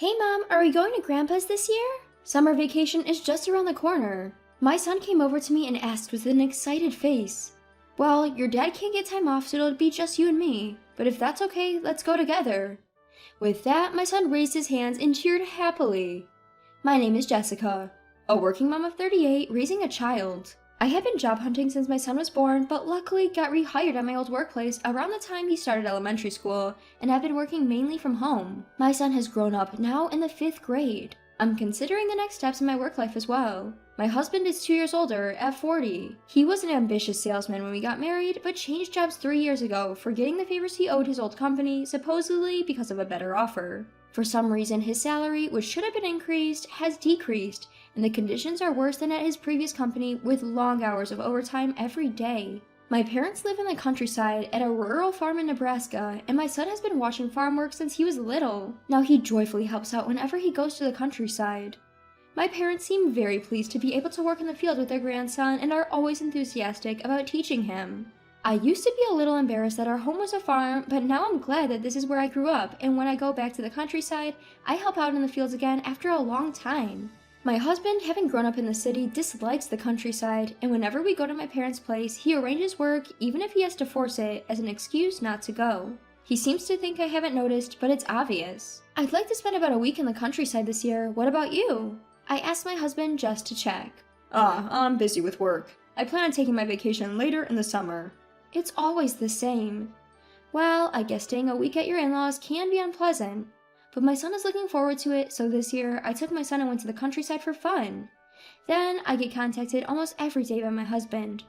Hey Mom, are we going to Grandpa's this year? Summer vacation is just around the corner. My son came over to me and asked with an excited face. Well, your dad can't get time off, so it'll be just you and me. But if that's okay, let's go together. With that, my son raised his hands and cheered happily. My name is Jessica, a working mom of 38 raising a child. I had been job hunting since my son was born, but luckily got rehired at my old workplace around the time he started elementary school, and have been working mainly from home. My son has grown up, now in the 5th grade. I'm considering the next steps in my work life as well. My husband is 2 years older, at 40. He was an ambitious salesman when we got married, but changed jobs 3 years ago, forgetting the favors he owed his old company, supposedly because of a better offer. For some reason, his salary, which should have been increased, has decreased, and the conditions are worse than at his previous company with long hours of overtime every day. My parents live in the countryside at a rural farm in Nebraska, and my son has been watching farm work since he was little. Now he joyfully helps out whenever he goes to the countryside. My parents seem very pleased to be able to work in the field with their grandson and are always enthusiastic about teaching him. I used to be a little embarrassed that our home was a farm, but now I'm glad that this is where I grew up, and when I go back to the countryside, I help out in the fields again after a long time. My husband, having grown up in the city, dislikes the countryside, and whenever we go to my parents' place, he arranges work, even if he has to force it, as an excuse not to go. He seems to think I haven't noticed, but it's obvious. I'd like to spend about a week in the countryside this year. What about you? I asked my husband just to check. I'm busy with work. I plan on taking my vacation later in the summer. It's always the same. Well, I guess staying a week at your in-laws can be unpleasant. But my son is looking forward to it, so this year I took my son and went to the countryside for fun. Then I get contacted almost every day by my husband.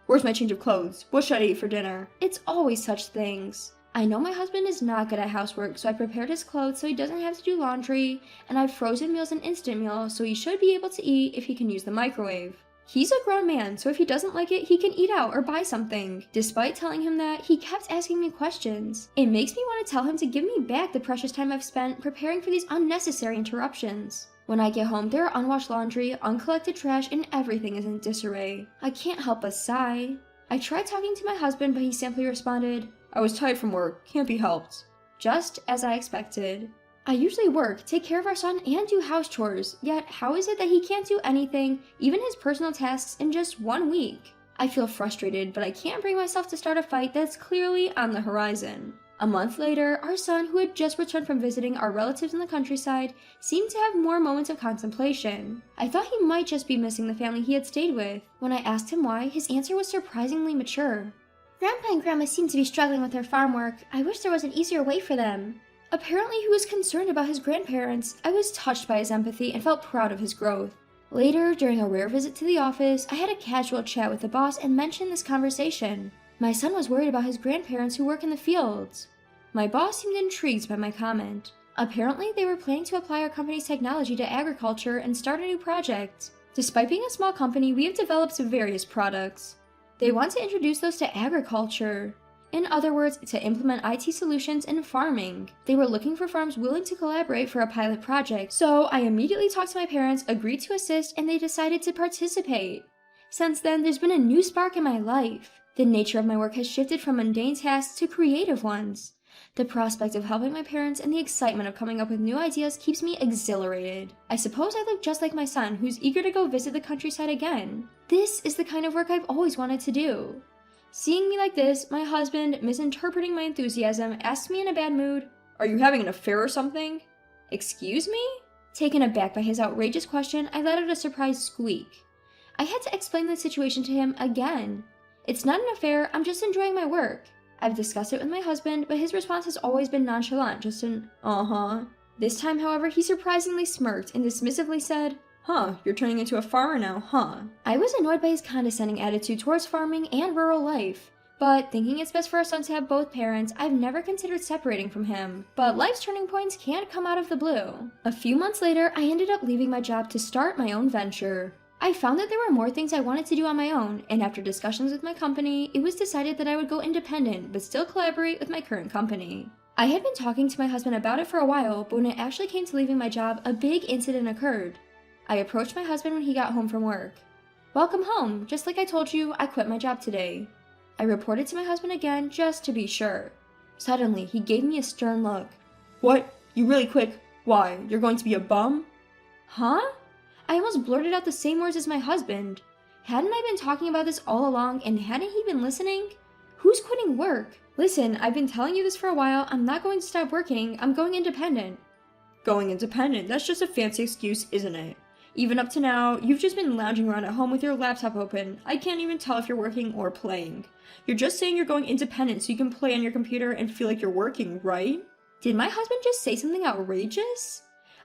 Where's my change of clothes? What should I eat for dinner? It's always such things. I know my husband is not good at housework, so I prepared his clothes so he doesn't have to do laundry, and I've frozen meals and instant meals so he should be able to eat if he can use the microwave. He's a grown man, so if he doesn't like it, he can eat out or buy something. Despite telling him that, he kept asking me questions. It makes me want to tell him to give me back the precious time I've spent preparing for these unnecessary interruptions. When I get home, there are unwashed laundry, uncollected trash, and everything is in disarray. I can't help but sigh. I tried talking to my husband, but he simply responded, I was tired from work, can't be helped. Just as I expected. I usually work, take care of our son, and do house chores, yet how is it that he can't do anything, even his personal tasks, in just 1 week? I feel frustrated, but I can't bring myself to start a fight that's clearly on the horizon. A month later, our son, who had just returned from visiting our relatives in the countryside, seemed to have more moments of contemplation. I thought he might just be missing the family he had stayed with. When I asked him why, his answer was surprisingly mature. Grandpa and Grandma seem to be struggling with their farm work. I wish there was an easier way for them. Apparently he was concerned about his grandparents. I was touched by his empathy and felt proud of his growth. Later, during a rare visit to the office, I had a casual chat with the boss and mentioned this conversation. My son was worried about his grandparents who work in the fields. My boss seemed intrigued by my comment. Apparently, they were planning to apply our company's technology to agriculture and start a new project. Despite being a small company, we have developed various products. They want to introduce those to agriculture. In other words, to implement IT solutions in farming. They were looking for farms willing to collaborate for a pilot project, so I immediately talked to my parents, agreed to assist, and they decided to participate. Since then, there's been a new spark in my life. The nature of my work has shifted from mundane tasks to creative ones. The prospect of helping my parents and the excitement of coming up with new ideas keeps me exhilarated. I suppose I look just like my son, who's eager to go visit the countryside again. This is the kind of work I've always wanted to do. Seeing me like this, my husband, misinterpreting my enthusiasm, asked me in a bad mood, Are you having an affair or something? Excuse me? Taken aback by his outrageous question, I let out a surprised squeak. I had to explain the situation to him again. It's not an affair, I'm just enjoying my work. I've discussed it with my husband, but his response has always been nonchalant, just an, uh-huh. This time, however, he surprisingly smirked and dismissively said, You're turning into a farmer now, huh? I was annoyed by his condescending attitude towards farming and rural life, but thinking it's best for our son to have both parents, I've never considered separating from him. But life's turning points can't come out of the blue. A few months later, I ended up leaving my job to start my own venture. I found that there were more things I wanted to do on my own, and after discussions with my company, it was decided that I would go independent but still collaborate with my current company. I had been talking to my husband about it for a while, but when it actually came to leaving my job, a big incident occurred. I approached my husband when he got home from work. Welcome home. Just like I told you, I quit my job today. I reported to my husband again just to be sure. Suddenly, he gave me a stern look. What? You really quit? Why, you're going to be a bum? Huh? I almost blurted out the same words as my husband. Hadn't I been talking about this all along, and hadn't he been listening? Who's quitting work? Listen, I've been telling you this for a while. I'm not going to stop working. I'm going independent. Going independent, that's just a fancy excuse, isn't it? Even up to now, you've just been lounging around at home with your laptop open. I can't even tell if you're working or playing. You're just saying you're going independent so you can play on your computer and feel like you're working, right? Did my husband just say something outrageous?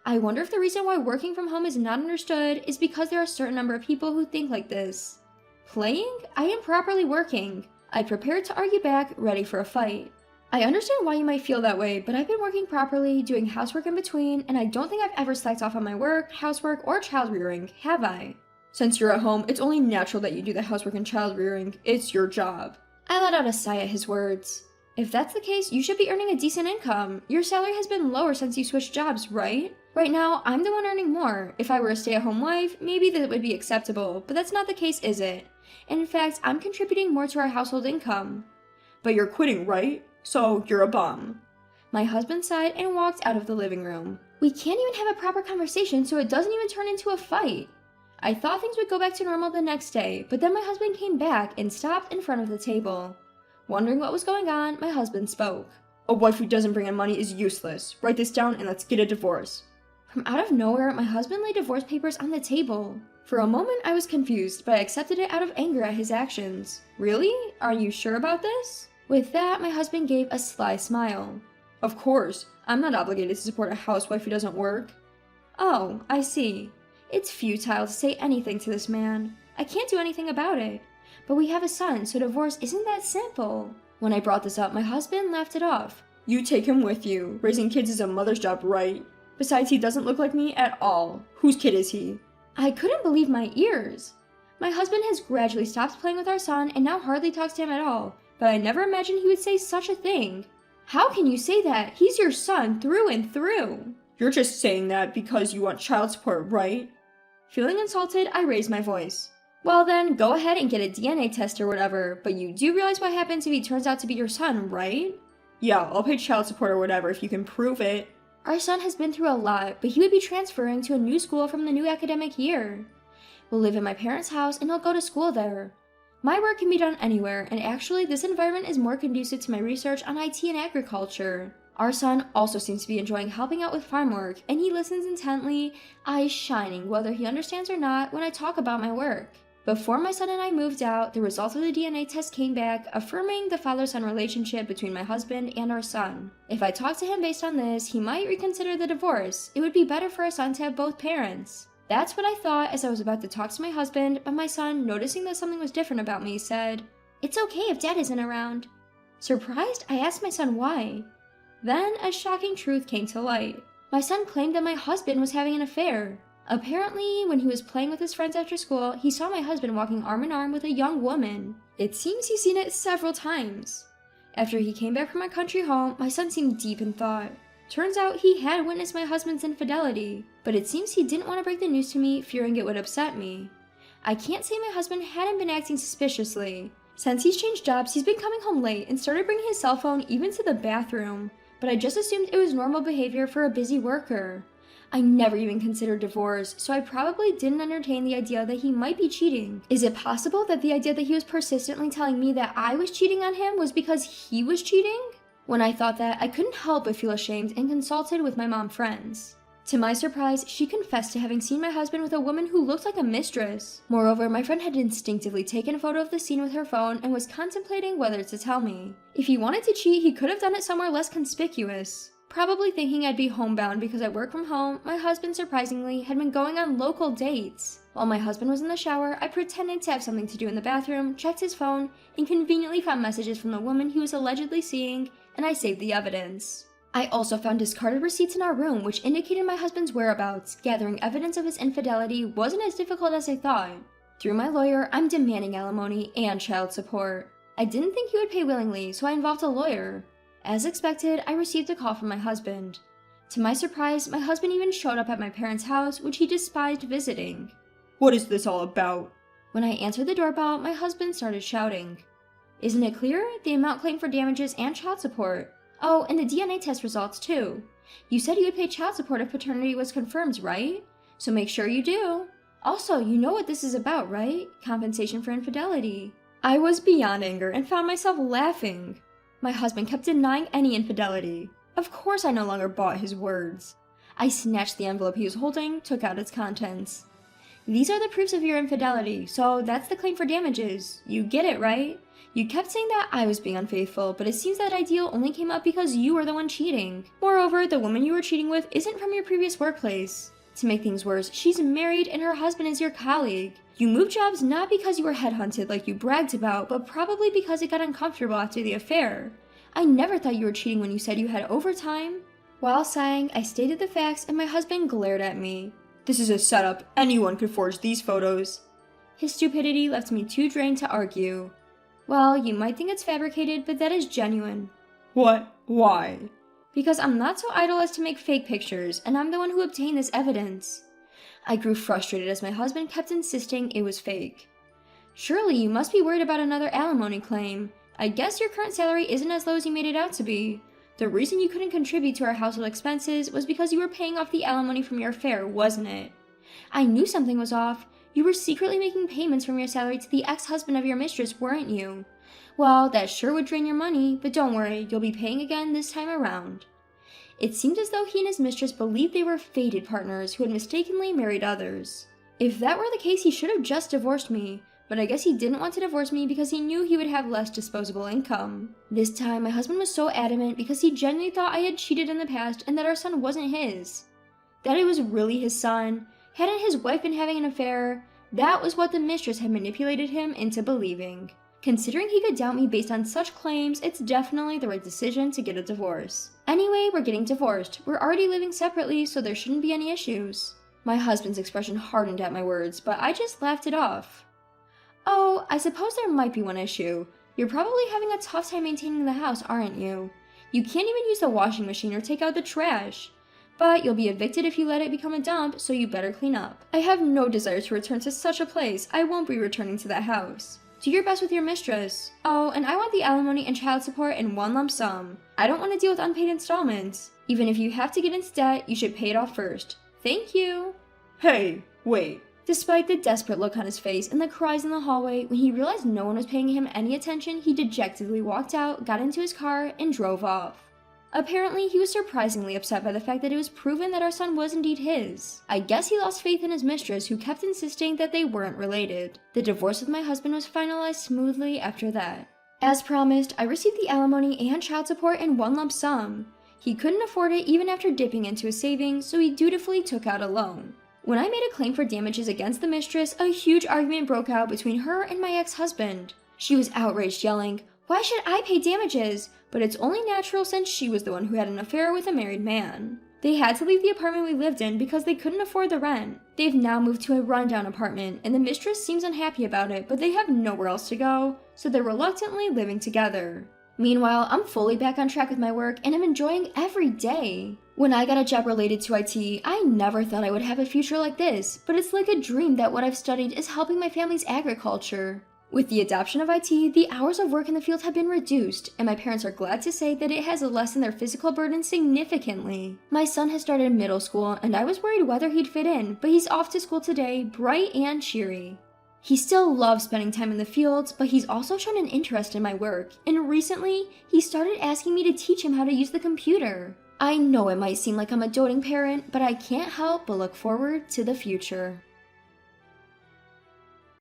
I wonder if the reason why working from home is not understood is because there are a certain number of people who think like this. Playing? I am properly working. I prepared to argue back, ready for a fight. I understand why you might feel that way, but I've been working properly, doing housework in between, and I don't think I've ever slacked off on my work, housework, or child rearing, have I? Since you're at home, it's only natural that you do the housework and child rearing. It's your job. I let out a sigh at his words. If that's the case, you should be earning a decent income. Your salary has been lower since you switched jobs, right? Right now, I'm the one earning more. If I were a stay-at-home wife, maybe that would be acceptable, but that's not the case, is it? In fact, I'm contributing more to our household income. But you're quitting, right? So you're a bum. My husband sighed and walked out of the living room. We can't even have a proper conversation, so it doesn't even turn into a fight. I thought things would go back to normal the next day, but then my husband came back and stopped in front of the table. Wondering what was going on, my husband spoke. A wife who doesn't bring in money is useless. Write this down and let's get a divorce. From out of nowhere, my husband laid divorce papers on the table. For a moment, I was confused, but I accepted it out of anger at his actions. Really? Are you sure about this? With that, my husband gave a sly smile. Of course. I'm not obligated to support a housewife who doesn't work. Oh, I see. It's futile to say anything to this man. I can't do anything about it. But we have a son, so divorce isn't that simple. When I brought this up, my husband laughed it off. You take him with you. Raising kids is a mother's job, right? Besides, he doesn't look like me at all. Whose kid is he? I couldn't believe my ears. My husband has gradually stopped playing with our son and now hardly talks to him at all, but I never imagined he would say such a thing. How can you say that? He's your son through and through. You're just saying that because you want child support, right? Feeling insulted, I raised my voice. Well then, go ahead and get a DNA test or whatever, but you do realize what happens if he turns out to be your son, right? Yeah, I'll pay child support or whatever if you can prove it. Our son has been through a lot, but he would be transferring to a new school from the new academic year. We'll live in my parents' house and he'll go to school there. My work can be done anywhere, and actually this environment is more conducive to my research on IT and agriculture. Our son also seems to be enjoying helping out with farm work, and he listens intently, eyes shining whether he understands or not when I talk about my work. Before my son and I moved out, the results of the DNA test came back, affirming the father-son relationship between my husband and our son. If I talked to him based on this, he might reconsider the divorce. It would be better for our son to have both parents. That's what I thought as I was about to talk to my husband, but my son, noticing that something was different about me, said, "It's okay if Dad isn't around." Surprised, I asked my son why. Then, a shocking truth came to light. My son claimed that my husband was having an affair. Apparently, when he was playing with his friends after school, he saw my husband walking arm in arm with a young woman. It seems he's seen it several times. After he came back from our country home, my son seemed deep in thought. Turns out he had witnessed my husband's infidelity, but it seems he didn't want to break the news to me, fearing it would upset me. I can't say my husband hadn't been acting suspiciously. Since he's changed jobs, he's been coming home late and started bringing his cell phone even to the bathroom, but I just assumed it was normal behavior for a busy worker. I never even considered divorce, so I probably didn't entertain the idea that he might be cheating. Is it possible that the idea that he was persistently telling me that I was cheating on him was because he was cheating? When I thought that, I couldn't help but feel ashamed and consulted with my mom friends. To my surprise, she confessed to having seen my husband with a woman who looked like a mistress. Moreover, my friend had instinctively taken a photo of the scene with her phone and was contemplating whether to tell me. If he wanted to cheat, he could have done it somewhere less conspicuous. Probably thinking I'd be homebound because I work from home, my husband surprisingly had been going on local dates. While my husband was in the shower, I pretended to have something to do in the bathroom, checked his phone, and conveniently found messages from the woman he was allegedly seeing, and I saved the evidence. I also found discarded receipts in our room which indicated my husband's whereabouts. Gathering evidence of his infidelity wasn't as difficult as I thought. Through my lawyer, I'm demanding alimony and child support. I didn't think he would pay willingly, so I involved a lawyer. As expected, I received a call from my husband. To my surprise, my husband even showed up at my parents' house, which he despised visiting. What is this all about? When I answered the doorbell, my husband started shouting. Isn't it clear? The amount claimed for damages and child support. Oh, and the DNA test results too. You said you would pay child support if paternity was confirmed, right? So make sure you do. Also, you know what this is about, right? Compensation for infidelity. I was beyond anger and found myself laughing. My husband kept denying any infidelity. Of course I no longer bought his words. I snatched the envelope he was holding, took out its contents. These are the proofs of your infidelity, so that's the claim for damages. You get it, right? You kept saying that I was being unfaithful, but it seems that ideal only came up because you were the one cheating. Moreover, the woman you were cheating with isn't from your previous workplace. To make things worse, she's married and her husband is your colleague. You moved jobs not because you were headhunted like you bragged about, but probably because it got uncomfortable after the affair. I never thought you were cheating when you said you had overtime. While sighing, I stated the facts and my husband glared at me. This is a setup. Anyone could forge these photos. His stupidity left me too drained to argue. Well, you might think it's fabricated, but that is genuine. What? Why? Because I'm not so idle as to make fake pictures, and I'm the one who obtained this evidence. I grew frustrated as my husband kept insisting it was fake. Surely you must be worried about another alimony claim. I guess your current salary isn't as low as you made it out to be. The reason you couldn't contribute to our household expenses was because you were paying off the alimony from your affair, wasn't it? I knew something was off. You were secretly making payments from your salary to the ex-husband of your mistress, weren't you? Well, that sure would drain your money, but don't worry, you'll be paying again this time around. It seemed as though he and his mistress believed they were fated partners who had mistakenly married others. If that were the case, he should have just divorced me, but I guess he didn't want to divorce me because he knew he would have less disposable income. This time, my husband was so adamant because he genuinely thought I had cheated in the past and that our son wasn't his. That it was really his son. Hadn't his wife been having an affair? That was what the mistress had manipulated him into believing. Considering he could doubt me based on such claims, it's definitely the right decision to get a divorce. Anyway, we're getting divorced. We're already living separately, so there shouldn't be any issues. My husband's expression hardened at my words, but I just laughed it off. Oh, I suppose there might be one issue. You're probably having a tough time maintaining the house, aren't you? You can't even use the washing machine or take out the trash. But you'll be evicted if you let it become a dump, so you better clean up. I have no desire to return to such a place. I won't be returning to that house. Do your best with your mistress. Oh, and I want the alimony and child support in one lump sum. I don't want to deal with unpaid installments. Even if you have to get into debt, you should pay it off first. Thank you. Hey, wait. Despite the desperate look on his face and the cries in the hallway, when he realized no one was paying him any attention, he dejectedly walked out, got into his car, and drove off. Apparently, he was surprisingly upset by the fact that it was proven that our son was indeed his. I guess he lost faith in his mistress, who kept insisting that they weren't related. The divorce with my husband was finalized smoothly after that. As promised, I received the alimony and child support in one lump sum. He couldn't afford it even after dipping into his savings, so he dutifully took out a loan. When I made a claim for damages against the mistress, a huge argument broke out between her and my ex-husband. She was outraged, yelling, "Why should I pay damages?" But it's only natural since she was the one who had an affair with a married man. They had to leave the apartment we lived in because they couldn't afford the rent. They've now moved to a rundown apartment, and the mistress seems unhappy about it, but they have nowhere else to go, so they're reluctantly living together. Meanwhile, I'm fully back on track with my work, and I'm enjoying every day. When I got a job related to IT, I never thought I would have a future like this, but it's like a dream that what I've studied is helping my family's agriculture. With the adoption of IT, the hours of work in the field have been reduced, and my parents are glad to say that it has lessened their physical burden significantly. My son has started middle school, and I was worried whether he'd fit in, but he's off to school today, bright and cheery. He still loves spending time in the fields, but he's also shown an interest in my work, and recently, he started asking me to teach him how to use the computer. I know it might seem like I'm a doting parent, but I can't help but look forward to the future.